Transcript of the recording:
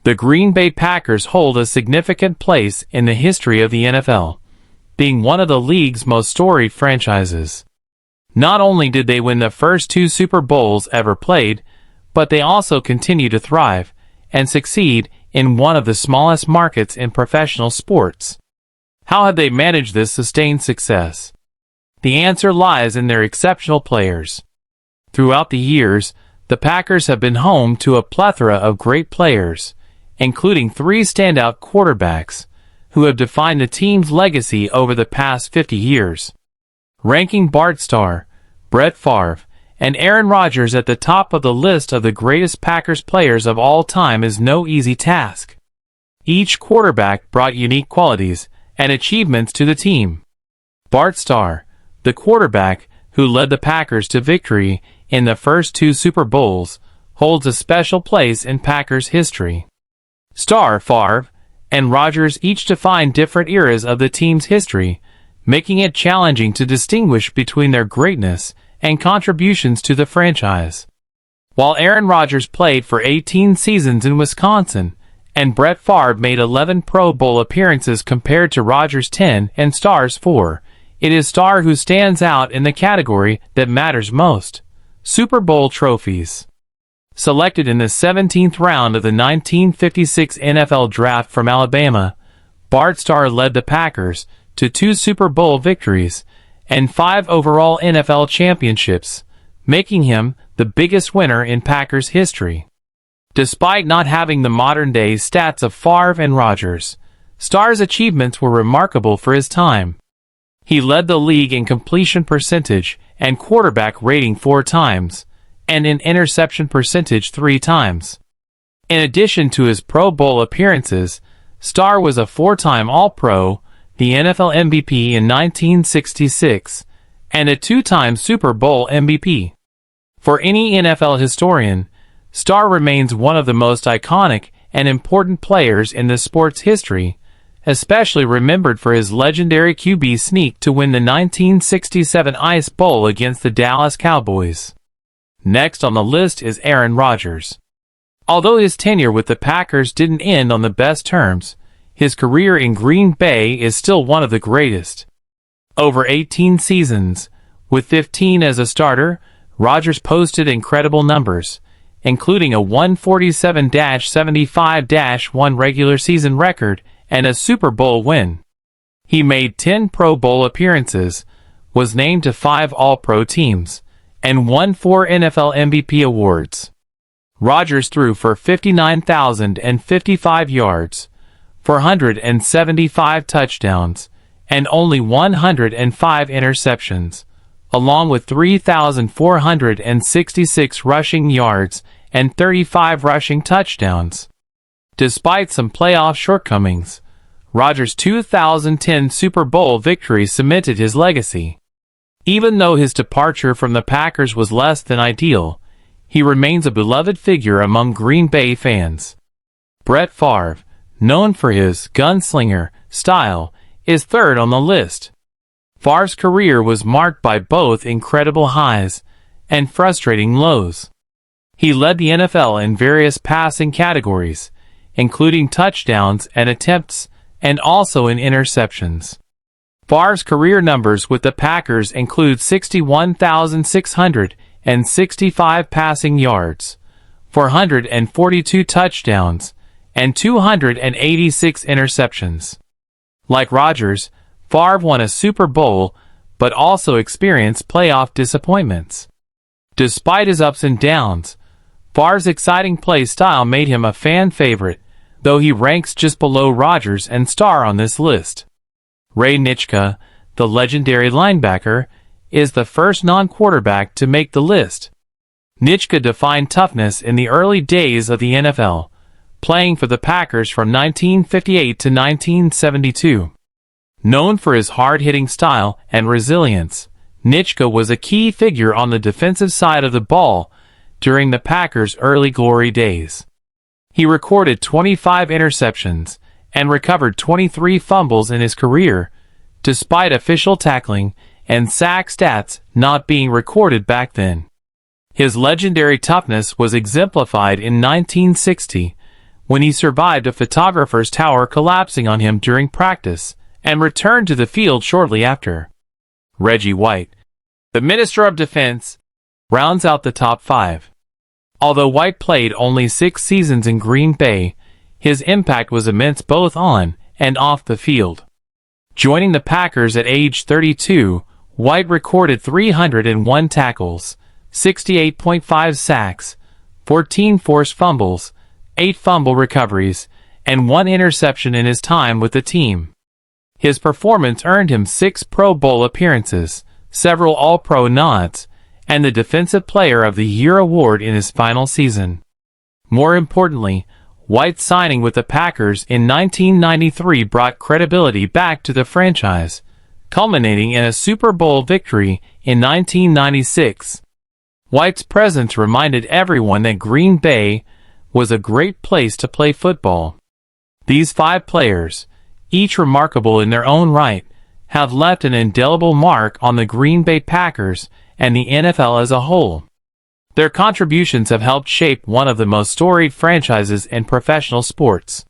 The Green Bay Packers hold a significant place in the history of the NFL, being one of the league's most storied franchises. Not only did they win the first 2 Super Bowls ever played, but they also continue to thrive and succeed in one of the smallest markets in professional sports. How have they managed this sustained success? The answer lies in their exceptional players. Throughout the years, the Packers have been home to a plethora of great players, including 3 standout quarterbacks who have defined the team's legacy over the past 50 years. Ranking Bart Starr, Brett Favre, and Aaron Rodgers at the top of the list of the greatest Packers players of all time is no easy task. Each quarterback brought unique qualities and achievements to the team. Bart Starr, the quarterback who led the Packers to victory in the first 2 Super Bowls, holds a special place in Packers history. Starr, Favre, and Rodgers each define different eras of the team's history, making it challenging to distinguish between their greatness and contributions to the franchise. While Aaron Rodgers played for 18 seasons in Wisconsin, and Brett Favre made 11 Pro Bowl appearances compared to Rodgers' 10 and Starr's 4, it is Starr who stands out in the category that matters most: Super Bowl trophies. Selected in the 17th round of the 1956 NFL Draft from Alabama, Bart Starr led the Packers to 2 Super Bowl victories and 5 overall NFL championships, making him the biggest winner in Packers history. Despite not having the modern-day stats of Favre and Rodgers, Starr's achievements were remarkable for his time. He led the league in completion percentage and quarterback rating 4 times, and in interception percentage 3 times. In addition to his Pro Bowl appearances, Starr was a 4-time All-Pro, the NFL MVP in 1966, and a 2-time Super Bowl MVP. For any NFL historian, Starr remains one of the most iconic and important players in the sport's history, especially remembered for his legendary QB sneak to win the 1967 Ice Bowl against the Dallas Cowboys. Next on the list is Aaron Rodgers. Although his tenure with the Packers didn't end on the best terms, his career in Green Bay is still one of the greatest. Over 18 seasons, with 15 as a starter, Rodgers posted incredible numbers, including a 147-75-1 regular season record and a Super Bowl win. He made 10 Pro Bowl appearances, was named to 5 All-Pro teams, and won 4 NFL MVP awards. Rodgers threw for 59,055 yards, 475 touchdowns, and only 105 interceptions, along with 3,466 rushing yards and 35 rushing touchdowns. Despite some playoff shortcomings, Rodgers' 2010 Super Bowl victory cemented his legacy. Even though his departure from the Packers was less than ideal, he remains a beloved figure among Green Bay fans. Brett Favre, known for his gunslinger style, is third on the list. Favre's career was marked by both incredible highs and frustrating lows. He led the NFL in various passing categories, including touchdowns and attempts, and also in interceptions. Favre's career numbers with the Packers include 61,665 passing yards, 442 touchdowns, and 286 interceptions. Like Rodgers, Favre won a Super Bowl, but also experienced playoff disappointments. Despite his ups and downs, Favre's exciting play style made him a fan favorite, though he ranks just below Rodgers and Starr on this list. Ray Nitschke, the legendary linebacker, is the first non-quarterback to make the list. Nitschke defined toughness in the early days of the NFL, playing for the Packers from 1958 to 1972. Known for his hard-hitting style and resilience, Nitschke was a key figure on the defensive side of the ball during the Packers' early glory days. He recorded 25 interceptions and recovered 23 fumbles in his career, despite official tackling and sack stats not being recorded back then. His legendary toughness was exemplified in 1960, when he survived a photographer's tower collapsing on him during practice and returned to the field shortly after. Reggie White, the Minister of Defense, rounds out the top 5. Although White played only 6 seasons in Green Bay, his impact was immense both on and off the field. Joining the Packers at age 32, White recorded 301 tackles, 68.5 sacks, 14 forced fumbles, 8 fumble recoveries, and 1 interception in his time with the team. His performance earned him 6 Pro Bowl appearances, several All-Pro nods, and the Defensive Player of the Year award in his final season. More importantly, White's signing with the Packers in 1993 brought credibility back to the franchise, culminating in a Super Bowl victory in 1996. White's presence reminded everyone that Green Bay was a great place to play football. These 5 players, each remarkable in their own right, have left an indelible mark on the Green Bay Packers and the NFL as a whole. Their contributions have helped shape one of the most storied franchises in professional sports.